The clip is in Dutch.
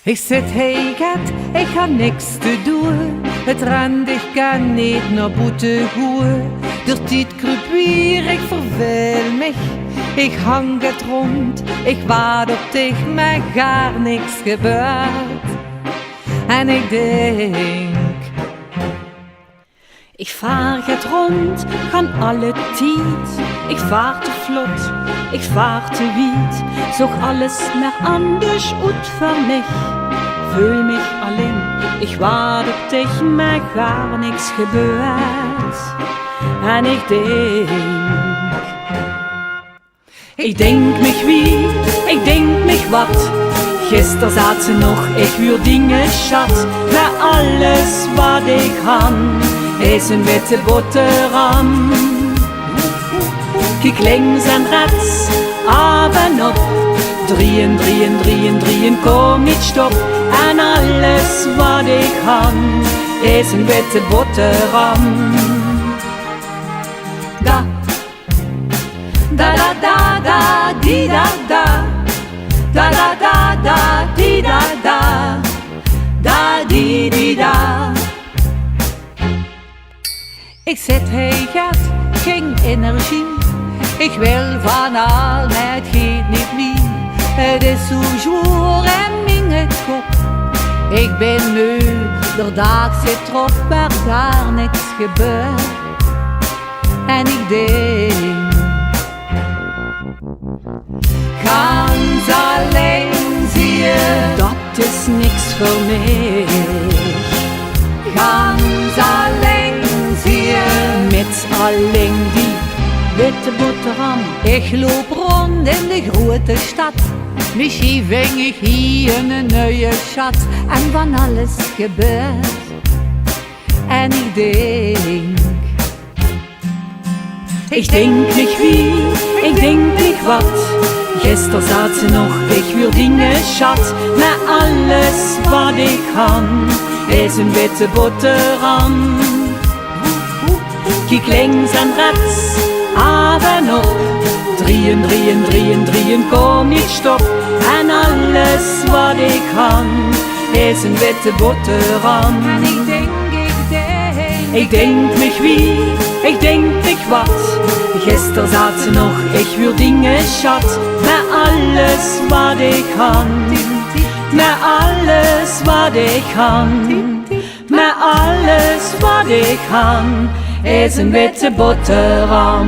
Ik zit heet, ik ga niks te doen. Het rent, ik kan niet naar buiten gaan. Der tijd kruipt weer, ik verveel mich. Ik hang het rond, ik waard op dich, maar gar niks gebeurt. En ik denk, ik vaar het rond, gaan alle tijd. Ik vaar te vlot, ik vaar te wiet. Zoch alles maar anders uit voor mich. Fühl mich alleen, ik waard op dich, maar gar niks gebeurt. En ik denk mich wie, ik denk mich wat. Gisteren zat ze nog, ik huur dingen schat. Maar alles wat ik han, is een witte boterham. Kijk links en rechts, af en op. Drieën, drieën, drieën, drieën, kom niet stop. En alles wat ik han, is een witte boterham. Da, da da da da, di da da. Da da da da, di da da. Da di di da. ik zit heet, geen energie. Ik wil van al, maar het gaat niet meer. Het is zo zwaar en mijn kop. Ik ben moe, de dag zit erop, maar daar niks gebeurt. En ik denk, ganz alleen zie je, dat is niks voor mij. Ganz alleen zie je, Met alleen die witte boterham. ik loop rond in de grote stad. Misschien ving ik hier een nieuwe schat. En van alles gebeurt. En ik denk nicht wie, ik denk nicht wat. Gisteren zat ze nog, ik huur dingen schat. Maar alles wat ik kan, is een witte boterham. Kijk links en rechts, af en op. Drieën, drieën, drieën, drieën, kom niet stop. En alles wat ik kan, is een witte boterham. En ik denk mich wie, ik denk mich wat. Gisteren zat ze nog, ik huur dingen schat. Maar alles wat ik kan, maar alles wat ik kan, maar alles wat ik kan, is een witte boterham.